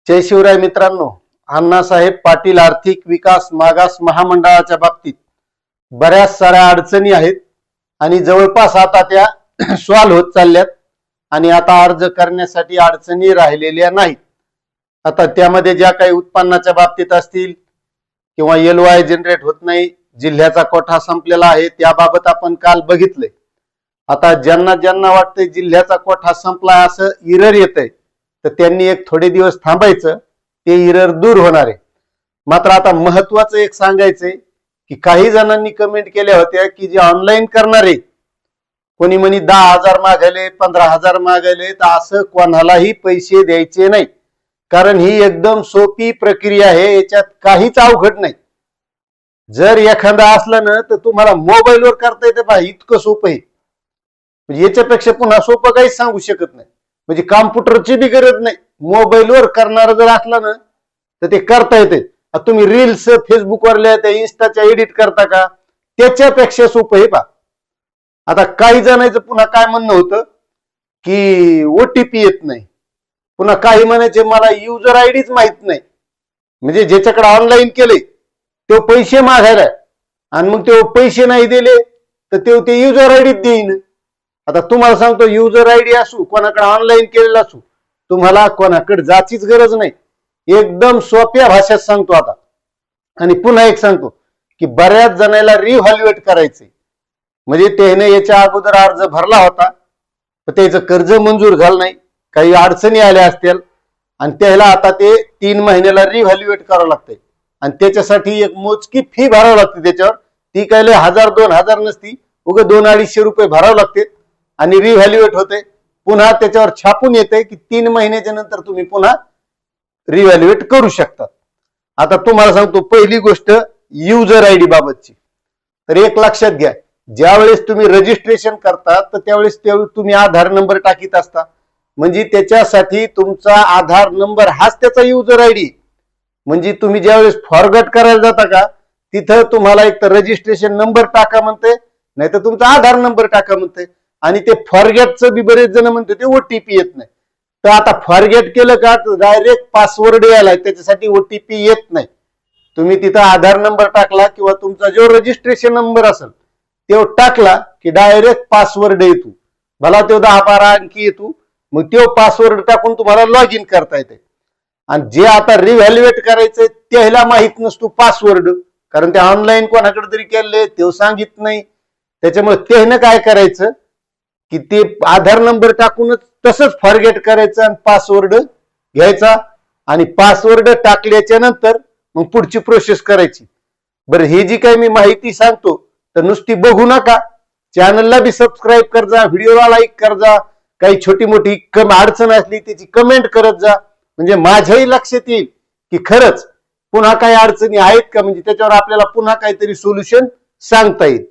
जय शिवराय मित्रांनो, अण्णासाहेब पाटील आर्थिक विकास मागास महामंडळाच्या बाबतीत बऱ्याच साऱ्या अडचणी आहेत आणि जवळपास आता त्या सॉल्व्ह होत चालल्यात आणि आता अर्ज करण्यासाठी अडचणी राहिलेल्या नाहीत। आता त्यामध्ये ज्या काही उत्पन्नाच्या बाबतीत असतील किंवा LOI जनरेट होत नाही, जिल्ह्याचा कोठा संपलेला आहे त्याबाबत आपण काल बघितले। आता ज्यांना ज्यांना वाटतंय जिल्ह्याचा कोठा संपलाय असं एरर येतंय तर त्यांनी एक थोडे दिवस थांबायचं, ते एरर दूर होणार आहे। मात्र आता महत्वाचं एक सांगायचंय की काही जणांनी कमेंट केल्या होत्या की जे ऑनलाईन करणारे कोणी म्हणे 10,000 मागले 15,000 मागले, तर असं कोणालाही पैसे द्यायचे नाही, कारण ही एकदम सोपी प्रक्रिया आहे, याच्यात काहीच अवघड नाही। जर एखादा असला ना तर तुम्हाला मोबाईलवर करता येते पहा, इतकं सोपं आहे, म्हणजे याच्यापेक्षा पुन्हा सोपं काहीच सांगू शकत नाही। म्हणजे कॉम्प्युटरची बी गरज नाही, मोबाईलवर करणार जर असला ना तर ते करता येते। तुम्ही रील्स फेसबुकवरल्या त्या इन्स्टाच्या एडिट करता का, त्याच्यापेक्षा सोपं आहे पहा। आता काही जणांचं पुन्हा काय म्हणणं होतं की OTP येत नाही, पुन्हा काही म्हणायचे मला युजर आयडीच माहित नाही, म्हणजे ज्याच्याकडे ऑनलाईन केले तो पैसे मागायला आणि मग ते पैसे नाही दिले तर ते युजर आयडीच देईन। आता तुम्हाला सांगतो, युजर आयडी असू कोणाकडे ऑनलाईन केलेला असू, तुम्हाला कोणाकडे जायचीच गरज नाही, एकदम सोप्या भाषेत सांगतो आता। आणि पुन्हा एक सांगतो की बऱ्याच जणांना रिव्हॅल्युएट करायचे, म्हणजे त्याने याच्या अगोदर अर्ज भरला होता तर त्याचं कर्ज मंजूर झालं नाही, काही अडचणी आल्या असतील आणि त्याला आता ते 3 महिन्याला रिव्हॅल्युएट करावं लागतंय आणि त्याच्यासाठी एक मोजकी फी भरावी लागते। त्याच्यावर ती काय 1,000-2,000 नसती, उगा 200-250 रुपये भरावे लागते आणि रिव्हॅल्युएट होते। पुन्हा त्याच्यावर छापून येते की 3 महिन्याच्या नंतर तुम्ही पुन्हा रिव्हॅल्युएट करू शकता। आता तुम्हाला सांगतो पहिली गोष्ट युजर आयडी बाबतची, तर एक लक्षात घ्या, ज्यावेळेस तुम्ही रजिस्ट्रेशन करता तर त्यावेळेस तुम्ही आधार नंबर टाकीत असता, म्हणजे त्याच्यासाठी तुमचा आधार नंबर हाच त्याचा युजर आयडी। म्हणजे तुम्ही ज्यावेळेस फॉरगट करायला जाता का तिथं तुम्हाला एक तर रजिस्ट्रेशन नंबर टाका म्हणते, नाही तर तुमचा आधार नंबर टाका म्हणते, आणि ते फॉरगेटचं बी बरेच जण म्हणते ते OTP येत नाही। तर आता फॉरगेट केलं का डायरेक्ट पासवर्ड यायलाय, त्याच्यासाठी OTP येत नाही। तुम्ही तिथं आधार नंबर टाकला किंवा तुमचा जो रजिस्ट्रेशन नंबर असेल तो टाकला की डायरेक्ट पासवर्ड येतो, भला तो 10-12 अंकी येतो, मग तो पासवर्ड टाकून तुम्हाला लॉग इन करता येते। आणि जे आता रिव्हॅल्युएट करायचंय त्याला माहित नसतो पासवर्ड, कारण ते ऑनलाईन कोणाकडे तरी केले ते सांगित नाही, त्याच्यामुळे त्याने काय करायचं की ते आधार नंबर टाकूनच तसंच फॉरगेट करायचं आणि पासवर्ड घ्यायचा आणि पासवर्ड टाकल्याच्या नंतर मग पुढची प्रोसेस करायची। बरं, ही जी काही मी माहिती सांगतो तर नुसती बघू नका, चॅनलला बी सबस्क्राईब कर जा, व्हिडिओला लाईक कर जा, काही छोटी मोठी अडचण असली त्याची कमेंट करत जा, म्हणजे माझ्याही लक्षात येईल की खरंच पुन्हा काही अडचणी आहेत का, म्हणजे त्याच्यावर आपल्याला पुन्हा काहीतरी सोल्युशन सांगता येईल।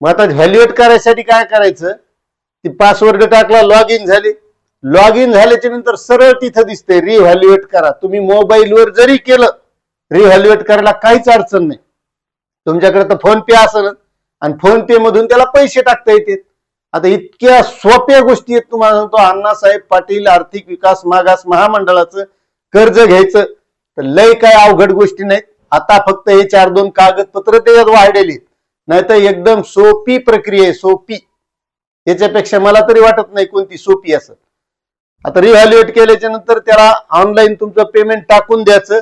मग आता व्हॅल्युएट करायसाठी काय करायचं, ती पासवर्ड टाकला, लॉग इन झाले, लॉग इन झाल्याच्या नंतर सरळ तिथं दिसते रिव्हॅल्युएट करा। तुम्ही मोबाईलवर जरी केलं रिव्हॅल्युएट करायला काहीच अडचण नाही, तुमच्याकडे तर फोन पे असेल आणि फोन पे मधून त्याला पैसे टाकता येतात। आता इतक्या सोप्या गोष्टी आहेत, तुम्हाला सांगतो अण्णासाहेब पाटील आर्थिक विकास मागास महामंडळाचं कर्ज घ्यायचं तर लय काय अवघड गोष्टी नाहीत। आता फक्त हे 4-2 कागदपत्र त्याच्यात वाढलेली, नाही तर एकदम सोपी प्रक्रिया आहे, सोपी, याच्यापेक्षा मला तरी वाटत नाही कोणती सोपी असं। आता रिव्हॅल्युएट केल्याच्या नंतर त्याला ऑनलाईन तुमचं पेमेंट टाकून द्यायचं,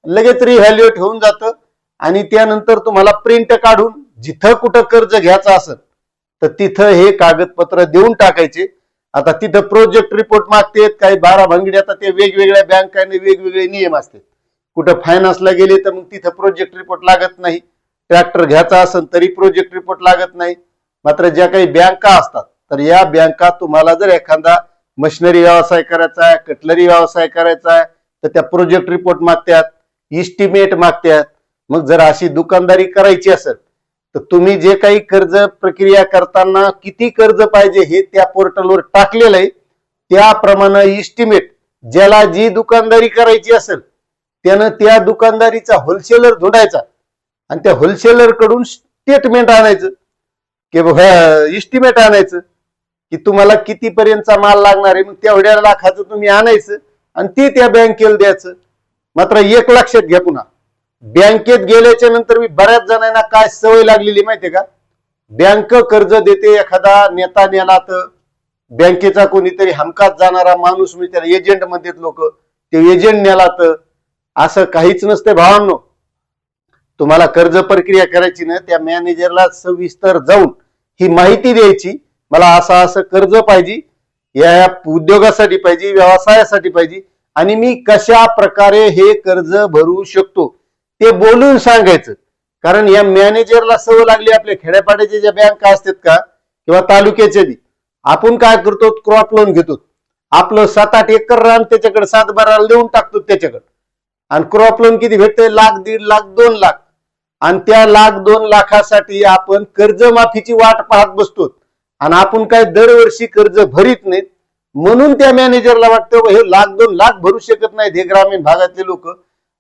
लगेच रिव्हॅल्युएट होऊन जातं आणि त्यानंतर तुम्हाला प्रिंट काढून जिथं कुठं कर्ज घ्यायचं असेल तर तिथं हे कागदपत्र देऊन टाकायचे। आता तिथं प्रोजेक्ट रिपोर्ट मागतात, काही 12 भानगडी, आता ते वेगवेगळ्या बँकांनी वेगवेगळे नियम असतात, कुठं फायनान्सला गेले तर मग तिथं प्रोजेक्ट रिपोर्ट लागत नाही, ट्रॅक्टर घ्यायचा असेल तरी प्रोजेक्ट रिपोर्ट लागत नाही। मात्र ज्या काही बँका असतात तर या बँका तुम्हाला जर एखादा मशिनरी व्यवसाय करायचा आहे, कटलरी व्यवसाय करायचा आहे तर त्या प्रोजेक्ट रिपोर्ट मागतात, इस्टिमेट मागतात। मग जर अशी दुकानदारी करायची असेल तर तुम्ही जे काही कर्ज प्रक्रिया करताना किती कर्ज पाहिजे हे त्या पोर्टलवर टाकलेलं आहे, त्याप्रमाणे इस्टिमेट ज्याला जी दुकानदारी करायची असेल त्यानं त्या दुकानदारीचा होलसेलर धुंडायचा आणि त्या होलसेलर कडून स्टेटमेंट आणायचं की इस्टिमेट आणायचं की तुम्हाला किती पर्यंतचा माल लागणार आहे, मग तेवढ्या लाखाचं तुम्ही आणायचं आणि ती त्या बँकेला द्यायचं. मात्र एक लक्षात घ्या, पुन्हा बँकेत गेल्याच्या नंतर मी बऱ्याच जणांना काय सवय लागलेली माहितीये का, बँक कर्ज देते, एखादा नेता नेला तर बँकेचा कोणीतरी हमखास जाणारा माणूस, मी त्याला एजंट म्हणतात लोक, ते एजंट नेला तर असं काहीच नसते भावांनो. तुम्हाला कर्ज प्रक्रिया करायची ना, त्या मॅनेजरला सविस्तर जाऊन ही माहिती द्यायची, मला असं असं कर्ज पाहिजे, या उद्योगासाठी पाहिजे, व्यवसायासाठी पाहिजे, आणि मी कशा प्रकारे हे कर्ज भरू शकतो ते बोलून सांगायचं. कारण या मॅनेजरला सवय लागली, आपल्या खेड्यापाड्याच्या ज्या बँका असतात का किंवा तालुक्याच्या बी, आपण काय करतो, क्रॉप लोन घेतो, आपलं 7-8 एकर रान त्याच्याकडे 7-12 देऊन टाकतो त्याच्याकडे, आणि क्रॉप लोन किती भेटते, 1,00,000, 1,50,000, 2,00,000, आणि त्या 1,00,000-2 लाखासाठी आपण कर्जमाफीची वाट पाहत बसतो, आणि आपण काय दरवर्षी कर्ज भरीत नाहीत. म्हणून त्या मॅनेजरला वाटतं हे 1,00,000-2 लाख भरू शकत नाहीत हे ग्रामीण भागातले लोक,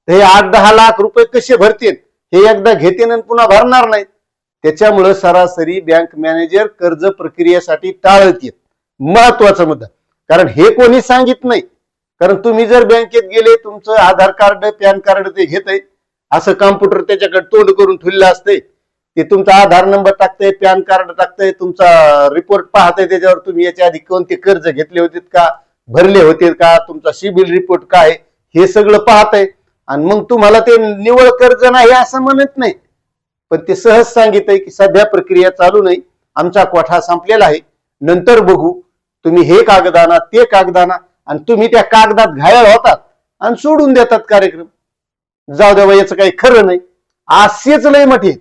हे 8-10 लाख रुपये कसे भरतील, हे एकदा घेतील आणि पुन्हा भरणार नाहीत. त्याच्यामुळे सरासरी बँक मॅनेजर कर्ज प्रक्रियेसाठी टाळतात. महत्वाचा मुद्दा, कारण हे कोणी सांगित नाही. कारण तुम्ही जर बँकेत गेले, तुमचं आधार कार्ड, पॅन कार्ड ते घेत आहे, असं कॉम्प्युटर त्याच्याकडे तोंड करून ठेवलेलं असते, ते तुमचा आधार नंबर टाकतंय, पॅन कार्ड टाकतंय, तुमचा रिपोर्ट पाहतंय, त्याच्यावर तुम्ही याच्या आधी कोणते कर्ज घेतले होते का, भरले होते का, तुमचा सिबिल रिपोर्ट काय, हे सगळं पाहतंय. आणि मग तुम्हाला ते निव्वळ कर्ज नाही असं म्हणत नाही, पण ते सहज सांगितलंय की सध्या प्रक्रिया चालू नाही, आमचा कोठा संपलेला आहे, नंतर बघू, तुम्ही हे कागद आणा, ते कागद आणा, आणि तुम्ही त्या कागदात घायल होतात आणि सोडून देतात कार्यक्रम. जाऊ द्या याचं काही खरं नाही, असेच लय मोठे.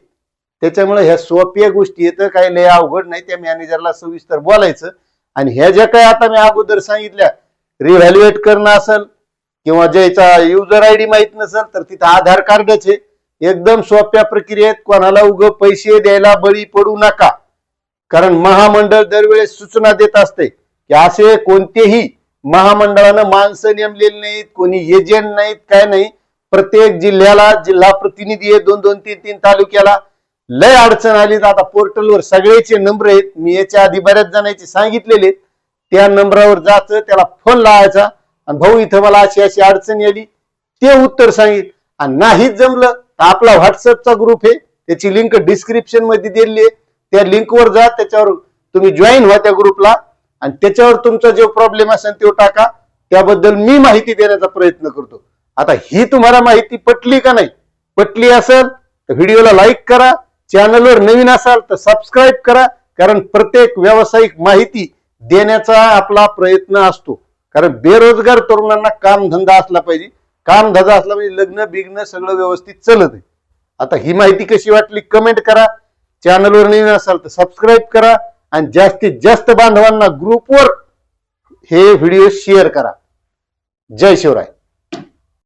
त्याच्यामुळे ह्या सोप्या गोष्टी येतं, काही लय अवघड नाही. त्या मॅनेजरला सविस्तर बोलायचं, आणि ह्या ज्या काही आता मी अगोदर सांगितल्या, रिव्हॅल्युएट करणं असेल किंवा ज्याचा युजर आयडी माहित नसेल तर तिथं आधार कार्डच आहे. एकदम सोप्या प्रक्रियेत, कोणाला उग पैसे द्यायला बळी पडू नका. कारण महामंडळ दरवेळेस सूचना देत असते की असे कोणतेही महामंडळानं माणसं नेमलेली नाहीत, कोणी एजंट नाहीत, काय नाही. प्रत्येक जिल्ह्याला जिल्हा प्रतिनिधी आहे, 2-2, 3-3 तालुक्याला. लय अडचण आली तर आता पोर्टलवर सगळ्याचे नंबर आहेत, मी याच्या आधी बऱ्याच जणांचे सांगितलेले. त्या नंबरावर जायचं, त्याला फोन लावायचा, आणि भाऊ इथं मला अशी अशी अडचण आली, ते उत्तर सांगितलं. आणि नाहीच जमलं तर आपला व्हॉट्सअपचा ग्रुप आहे, त्याची लिंक डिस्क्रिप्शन मध्ये दिलेली आहे, त्या लिंकवर जा, त्याच्यावर तुम्ही जॉईन व्हा त्या ग्रुपला, आणि त्याच्यावर तुमचा जो प्रॉब्लेम असेल तो टाका, त्याबद्दल मी माहिती देण्याचा प्रयत्न करतो. आता ही तुम्हाला माहिती पटली का नाही, पटली असेल तर व्हिडिओला लाईक करा, चॅनलवर नवीन असाल तर सबस्क्राईब करा. कारण प्रत्येक व्यावसायिक माहिती देण्याचा आपला प्रयत्न असतो. कारण बेरोजगार तरुणांना कामधंदा असला पाहिजे, कामधंदा असला म्हणजे लग्न बिग्न सगळं व्यवस्थित चलत आहे. आता ही माहिती कशी वाटली कमेंट करा, चॅनलवर नवीन असाल तर सबस्क्राईब करा, आणि जास्तीत जास्त बांधवांना ग्रुपवर हे व्हिडिओ शेअर करा. जय शिवराय.